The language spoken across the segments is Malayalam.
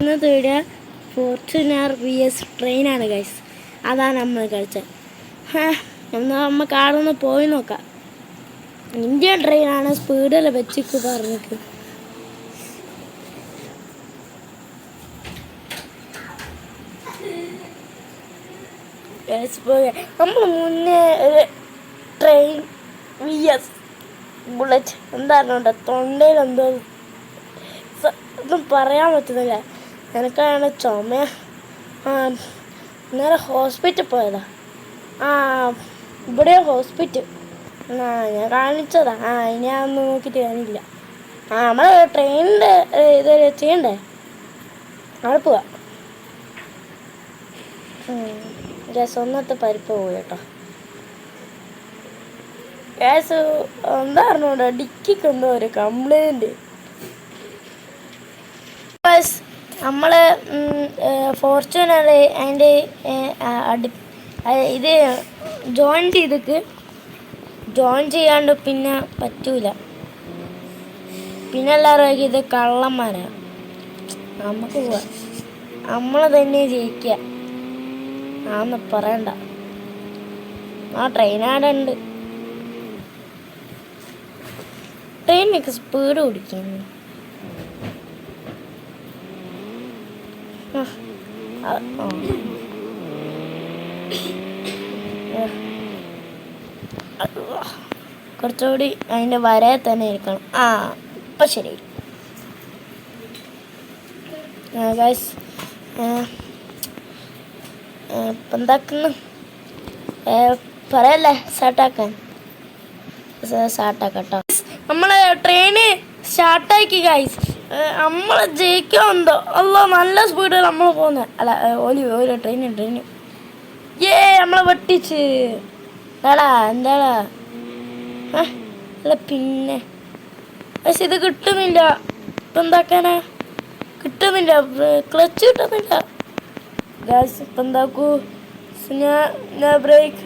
ഇന്നത്തെ വീഡിയോ ഫോർച്യൂണർ VS ട്രെയിനാണ് ഗൈസ്. അതാണ് നമ്മൾ കളിച്ചത്. എന്നാൽ നമുക്ക് ആടൊന്ന് പോയി നോക്കാം. ഇന്ത്യൻ ട്രെയിനാണ്, സ്പീഡിൽ വെച്ചിക്ക് പറഞ്ഞിട്ട്. നമ്മൾ മുന്നേ ഒരു ട്രെയിൻ VS ബുള്ളറ്റ് എന്തായിരുന്നു തൊണ്ടയിൽ എന്തോ ഒന്നും പറയാൻ പറ്റുന്നില്ല. എനിക്കാണ് ചുമ. നേരെ ഹോസ്പിറ്റൽ പോയതാ. ഇവിടെ ഹോസ്പിറ്റൽ ഞാൻ കാണിച്ചതാ. ഇനി അതൊന്നും നോക്കിയിട്ട് കാണില്ല. നമ്മൾ ട്രെയിനിൻ്റെ ഇത് ചെയ്യണ്ടേ, അവിടെ പോവാ. ഗ്യാസ് ഒന്നത്തെ പരിപ്പ് പോയി കേട്ടോ. ഗ്യാസ് എന്തായിരുന്നു ഡിക്കിക്ക് എന്തോ ഒരു കംപ്ലൈൻറ്റ്. നമ്മൾ ഫോർച്യൂണർ അതിൻ്റെ ഇത് ജോയിൻ ചെയ്യാണ്ട് പിന്നെ പറ്റൂല. പിന്നെ എല്ലാവരും ഇത് കള്ളന്മാരാണ്. നമുക്ക് പോവാം, നമ്മൾ തന്നെ ജയിക്കുക. ആന്ന് പറയണ്ട. ട്രെയിനാടുണ്ട്. ട്രെയിനൊക്കെ സ്പീഡ് ഓടിക്കുന്നു. കുറച്ചുകൂടി അതിൻ്റെ വരയിൽ തന്നെ ഇരിക്കണം. ഇപ്പം ശരി ഗൈസ്. ഇപ്പം എന്താക്കുന്നു പറയല്ലേ? സ്റ്റാർട്ടാക്കാം കേട്ടോ. നമ്മൾ ട്രെയിന് സ്റ്റാർട്ടാക്കി ഗൈസ്. നമ്മൾ ജയിക്കുമെന്തോ. നല്ല സ്പീഡിൽ നമ്മൾ പോകുന്നത്. അല്ല ഓരോ ട്രെയിന് നമ്മളെ വെട്ടിച്ച്. എന്താടാ അല്ല പിന്നെ പക്ഷെ ഇത് കിട്ടുന്നില്ല. ഇപ്പം എന്താക്കാനാ? കിട്ടുന്നില്ല, ക്ലച്ച് കിട്ടുന്നില്ല ഗൈസ്. ഇപ്പം എന്താക്കൂ? ഞാൻ ബ്രേക്ക്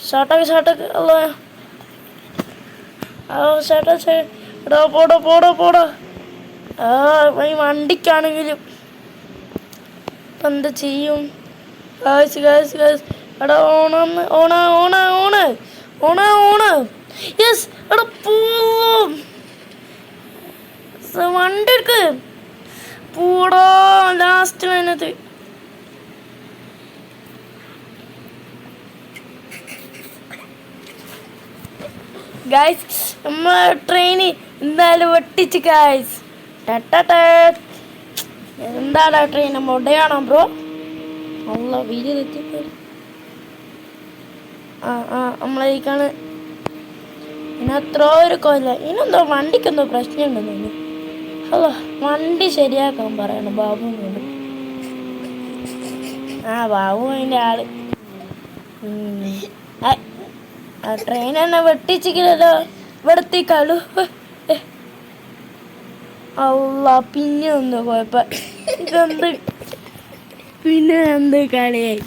ഷാട്ടാക്ക് ഷാട്ടാ പോടാ. ഈ വണ്ടിക്കാണെങ്കിലും ഇപ്പം എന്താ ചെയ്യും? എടാ ഓണ് യെസ്. എടാ പോവും വണ്ടി എടുക്ക്. പൂടോ ലാസ്റ്റ് അതിനകത്ത് ഗൈസ്. നമ്മളെ ട്രെയിന് എന്തായാലും വെട്ടിച്ച് ഗൈസ്. എന്താടാ ട്രെയിൻ മൊടയാണോ ബ്രോ? വീഡിയോ തെറ്റിപ്പോ. നമ്മളേക്കാണ് ഇനി അത്ര ഒരു കൊല്ല. ഇനെന്തോ വണ്ടിക്കെന്തോ പ്രശ്നമുണ്ടെന്നു. വണ്ടി ശരിയാക്കാൻ പറയണം ബാബുവിനോട്. ബാബു അതിൻ്റെ ആള്. ട്രെയിൻ തന്നെ വെട്ടിച്ചില്ലല്ലോ. ഇവിടത്തേക്കാളു പിന്നെ എന്തോ കുഴപ്പം. ഇതെന്ത് പിന്നെ എന്ത് കളിയായി?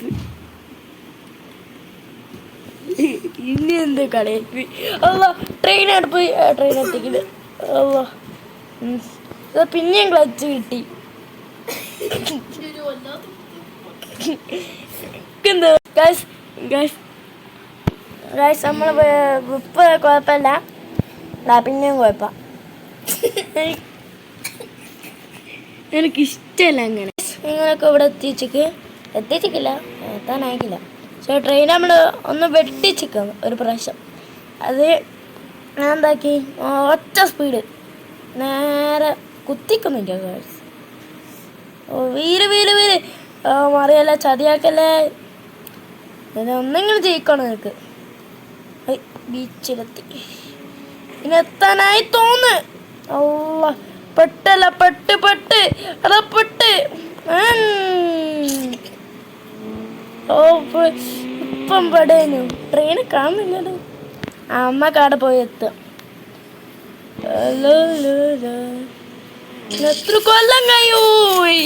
ഇനി എന്ത് കളിയായി? ട്രെയിനായിട്ട് പോയി. ട്രെയിൻ എത്തിക്കില്ല. പിന്നെയും ക്ലച്ച് കിട്ടി. എന്താ ഗൈസ് നമ്മൾ ഇപ്പം കുഴപ്പമില്ല. പിന്നെയും കുഴപ്പം. എനിക്കിഷ്ടമല്ല അങ്ങനെ. നിങ്ങളൊക്കെ ഇവിടെ എത്തിച്ചിക്കില്ല, എത്താനായിക്കില്ല. പക്ഷേ ട്രെയിൻ നമ്മൾ ഒന്ന് വെട്ടിച്ചിക്കാം ഒരു പ്രാവശ്യം. അത് ഞാൻ എന്താക്കി, ഒറ്റ സ്പീഡ് നേരെ കുത്തിക്കുന്നില്ല ഗൈസ്. വീര് മറിയല്ല, ചതിയാക്കല്ലേ. ഒന്നെങ്കിലും ജയിക്കണം നിനക്ക്. ബീച്ചിലെത്തി. ഇനി എത്താനായി തോന്ന്. പെട്ടല്ല പെട്ട് ഇപ്പം പെടേനു. ട്രെയിന് കാണുന്നില്ലല്ലോ. അമ്മക്കാടെ പോയി എത്തുക. എത്ര കൊല്ലം കഴിയൂയി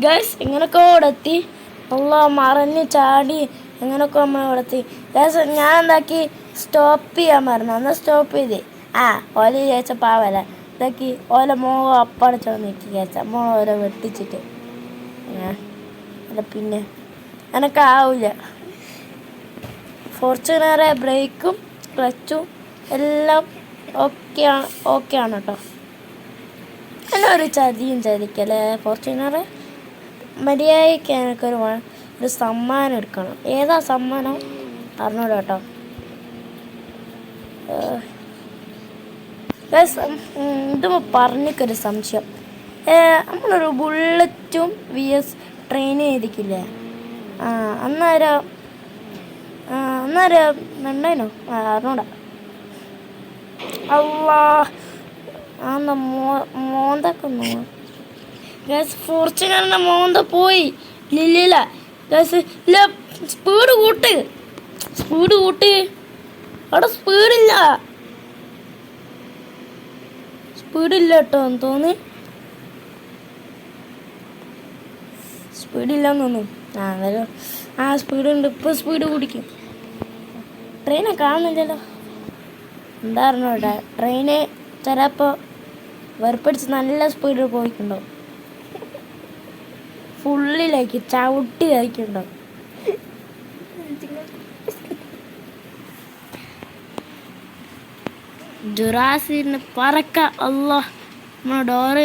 ഗൈസ്. ഇങ്ങനൊക്കെ ഇവിടെ എത്തി. മറഞ്ഞ് ചാടി എങ്ങനൊക്കെ നമ്മൾ ഇവിടെ എത്തി ഗൈസ്. ഞാൻ എന്താക്കി സ്റ്റോപ്പ് ചെയ്യാൻ പറഞ്ഞു. എന്നാൽ സ്റ്റോപ്പ് ചെയ്തേ. ഓല് വിചാരിച്ച പാവല്ലേ. ഇതാക്കി ഓല മോഹം അപ്പടച്ചോ നോക്കി കേച്ച മോളെ ഓരോ വെട്ടിച്ചിട്ട് അല്ല പിന്നെ എനക്കാവില്ല. ഫോർച്യൂണറെ ബ്രേക്കും ക്ലച്ചും എല്ലാം ഓക്കെ ആണ് കേട്ടോ. എല്ലാം ഒരു ചതിക്കല്ലേ ഫോർച്യൂണറെ. മര്യാദയ്ക്ക് എനിക്കൊരു സമ്മാനം എടുക്കണം. ഏതാ സമ്മാനം അറിഞ്ഞൂട കേട്ടോ. ഇത് പറഞ്ഞിക്കൊരു സംശയം. നമ്മളൊരു ബുള്ളറ്റും VS ട്രെയിൻ ചെയ്തിക്കില്ലേ? അന്നേരം ഉണ്ടേനോ അറിഞ്ഞൂടാ. അല്ലാ മോന്തൊക്കെ ഗ്യാസ് ഫോർച്യൂണറിൻ്റെ മോന്ത പോയി. ഇല്ല ഗ്യാസ് ഇല്ല. സ്പീഡ് കൂട്ട് അവിടെ സ്പീഡില്ല കേട്ടോ എന്ന് തോന്നി. സ്പീഡില്ലാന്ന് തോന്നുന്നു. സ്പീഡുണ്ട്. ഇപ്പോൾ സ്പീഡ് കുടിക്കും. ട്രെയിനെ കാണുന്നില്ലല്ലോ. എന്തായിരുന്നു കേട്ടോ ട്രെയിന് ചിലപ്പോൾ വെറുപ്പിടിച്ച് നല്ല സ്പീഡിൽ പോയിട്ടുണ്ടോ. ഫുള്ളിലേക്ക് ചവിട്ടി കഴിക്കുന്നുണ്ടോ. ജുറാസിന് പറക്ക. അല്ലോ നമ്മുടെ ഡോറ്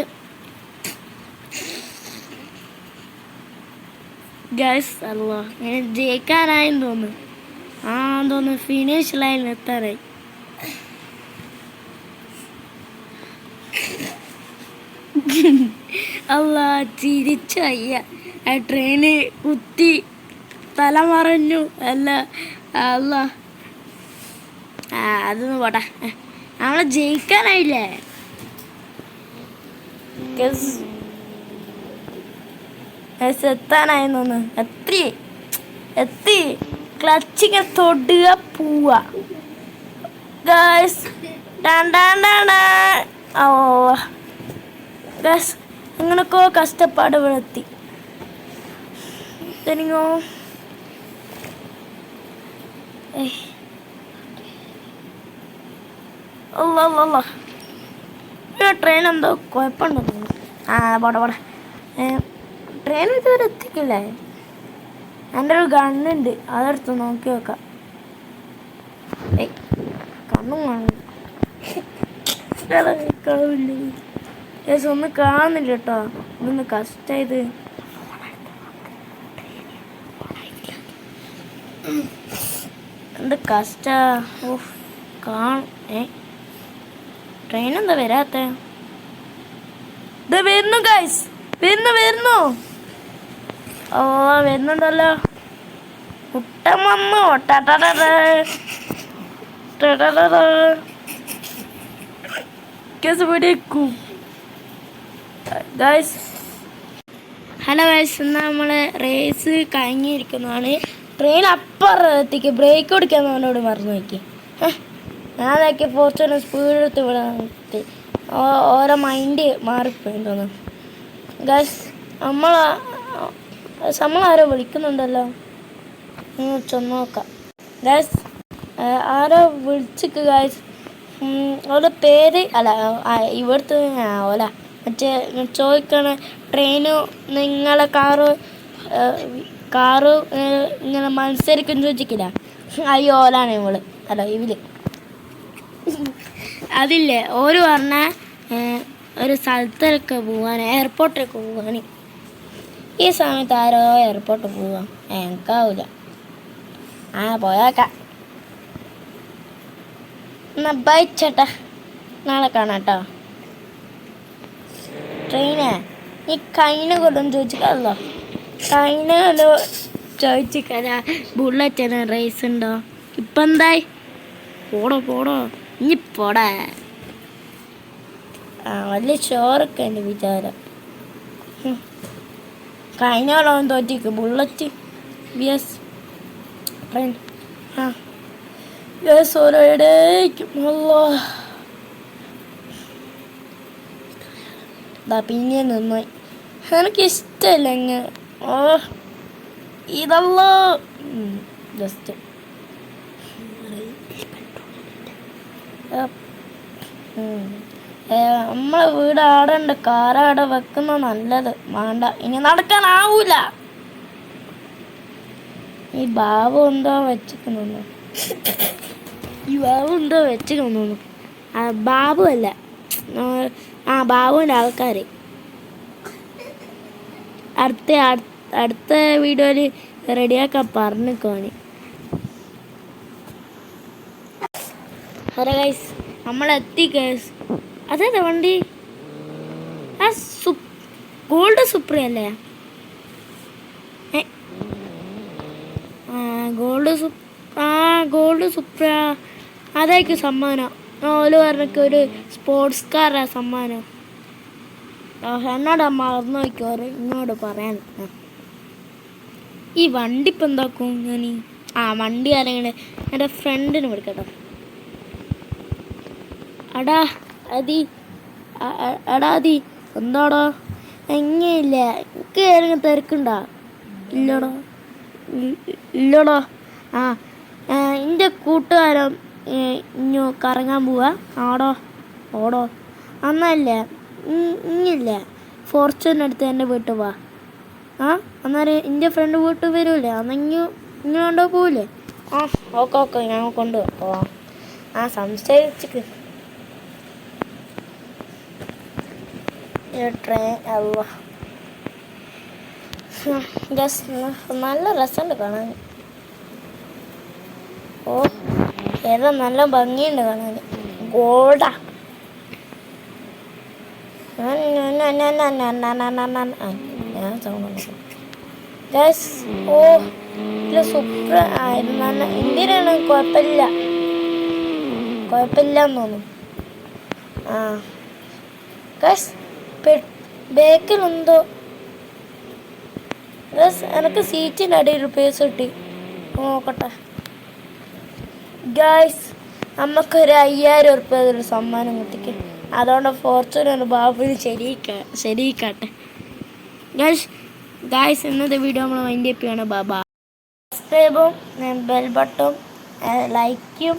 ഗൈസ്. അല്ലോ ഇങ്ങനെ ജയിക്കാനായെന്ന് തോന്നുന്നു. ഫിനിഷ് ലൈനിൽ എത്താറായി. അല്ല ചിരിച്ചു അയ്യ. ട്രെയിന് കുത്തി തല മറഞ്ഞു അല്ല. അല്ല അതൊന്നും പോട്ടെ. നമ്മളെ ജയിക്കാനായില്ലേ. എത്താനായി തോന്നുന്നു. എത്തി ക്ലച്ചിങ്ങനെ തൊടുക പോവുക ഗൈസ്. ഗൈസ് അങ്ങനൊക്കെ കഷ്ടപ്പാട് എത്തി. തനിങ്ങോ ട്രെയിൻ എന്തോ കുഴപ്പമുണ്ടോ തോന്നുന്നു. പോട്ടെ. ട്രെയിൻ ഇതുവരെ എത്തിക്കില്ലേ. എൻ്റെ ഒരു ഗണ്ണുണ്ട്, അതെടുത്ത് നോക്കി വെക്കാം. കണ്ണും കാണില്ല. ഒന്നും കാണുന്നില്ല കേട്ടോ. ഇതൊന്ന് കഷ്ടായത്. എന്ത് കഷ്ടാ. ട്രെയിൻ എന്താ വരാത്ത. ഇത് വരുന്നു ഗൈസ്. വരുന്നു. വരുന്നുണ്ടല്ലോ. കുട്ടൻ വന്നു. ഹലോ ഗൈസ്, എന്നാൽ നമ്മൾ റേസ് കഴിഞ്ഞിരിക്കുന്നതാണ്. ട്രെയിൻ അപ്പുറത്തേക്ക് ബ്രേക്ക് കൊടുക്കാൻ അവനോട് മറന്നു നോക്കി. ഞാൻ നോക്കി ഫോർച്യൂണർ സ്പീഡ് എടുത്ത് വിടാൻ നിർത്തി. ഓരോ മൈൻഡ് മാറിപ്പോയി തോന്നുന്നു. ഗൈസ് നമ്മളാരോ വിളിക്കുന്നുണ്ടല്ലോ. ചെന്ന് നോക്കാം ഗൈസ്. ആരോ വിളിച്ചിക്ക് ഗൈസ്. ഓരോ പേര് അല്ല ഇവിടുത്തെ ഓല മറ്റേ ചോദിക്കണ ട്രെയിന് നിങ്ങളെ കാറ് ഇങ്ങനെ മത്സരിക്കും ചോദിച്ചിക്കില്ല. അയ്യോ ഓലാണ് ഇവള്. അല്ല ഇവല് അതില്ലേ. ഓര് പറഞ്ഞ ഒരു സ്ഥലത്തിലൊക്കെ പോവാൻ, എയർപോർട്ടിലൊക്കെ പോവാൻ. ഈ സമയത്ത് ആരോ എയർപോർട്ടിൽ പോവാം. എനിക്കാവില്ല. പോയാക്കാം. എന്നാ ബൈ ചേട്ടാ, നാളെ കാണാം കേട്ടോ. ട്രെയിനേ ഈ കൈനെ കൊണ്ടും ചോദിച്ചിട്ടല്ലോ. കൈനെ കൊണ്ട് ചോദിച്ചിക്കാ ബുള്ളറ്റിന് റേസ് ഉണ്ടോ. ഇപ്പം എന്തായി? പോടോ ഇനി പോടാ. വലിയ ചോറൊക്കെ എൻ്റെ വിചാരം. കൈനോളം തോറ്റിക്ക് ബുള്ളറ്റ് VS ട്രെയിൻ. ഓരോടേക്കും പിന്നെ നിന്നായി. എനിക്കിഷ്ടമല്ല ഇങ്ങനെ. ഇതല്ലോ ജസ്റ്റ് നമ്മളെ വീട് ആടണ്ട്, കാറാടെ വെക്കുന്ന നല്ലത്. വേണ്ട, ഇനി നടക്കാനാവൂല. ഈ ബാബു എന്തോ വെച്ചിരിക്കുന്നു. ബാബു അല്ല, ബാബുവിൻ്റെ ആൾക്കാർ അടുത്ത വീഡിയോയിൽ റെഡിയാക്കാൻ പറഞ്ഞിക്കോണി. ഹലോ ഗൈസ്, നമ്മളെത്തി ഗൈസ്. അതേതാ വണ്ടി? ഗോൾഡ് സുപ്രീ അല്ലേ? ഗോൾഡ് സുപ്ര അതായിരിക്കും സമ്മാനം. ഓല് പറഞ്ഞൊക്കെ ഒരു സ്പോർട്സ് കാറാ സമ്മാനം. എന്നോട് മറന്നു നോക്കിയോറ് ഇങ്ങോട്ട് പറയാൻ. ഈ വണ്ടി ഇപ്പം എന്താക്കും ഞാൻ? വണ്ടി ആരെങ്കിലും എൻ്റെ ഫ്രണ്ടിന് വിളിക്കട്ടോ. എടാ അതി എന്താടോ? എങ്ങനെയില്ല, എനിക്ക് ഏതെങ്കിലും തിരക്കുണ്ടോ? ഇല്ലടോ. എൻ്റെ കൂട്ടുകാരൻ ഇഞ്ഞു കറങ്ങാൻ പോവാ. ഓടോ അന്നല്ലേ ഇങ്ങില്ലേ ഫോർച്യൂണടുത്ത് എൻ്റെ വീട്ടിൽ പോവാ. അന്നേരം എൻ്റെ ഫ്രണ്ട് വീട്ടിൽ വരൂലേ? അന്നെങ്കിൽ ഇങ്ങനെ കൊണ്ടോ പോവില്ലേ? ഓക്കെ ഞാൻ കൊണ്ടുപോവാം. സംശയിച്ചിക്ക് ട്രെയിൻ. നല്ല രസമുണ്ട് കാണാൻ. ഏതാ നല്ല ഭംഗിയുണ്ട് കാണാൻ. ഗോൾഡാ. സൂപ്പർ ആയിരുന്നു. എന്തിനാണ് കുഴപ്പമില്ലെന്ന് തോന്നുന്നു. ബേക്കിലെന്തോ എനിക്ക് സീറ്റിൻ്റെ അടിയിൽ പേസ് കിട്ടി. നോക്കട്ടെ ഗായ്സ്, നമുക്കൊരു 5000 ഉറുപ്പ്യ സമ്മാനം കിട്ടിക്കും. അതുകൊണ്ട് ഫോർച്യൂണർ ബാബുവിന് ശരിയിക്കാട്ടെ. ഗായ്സ് ഇന്നത്തെ വീഡിയോ നമ്മൾ വൈൻഡ് അപ്പ് ചെയ്യണം. സബ്സ്ക്രൈബും ബെൽ ബട്ടണും ലൈക്കും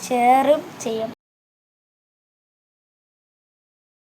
ഷെയറും ചെയ്യും.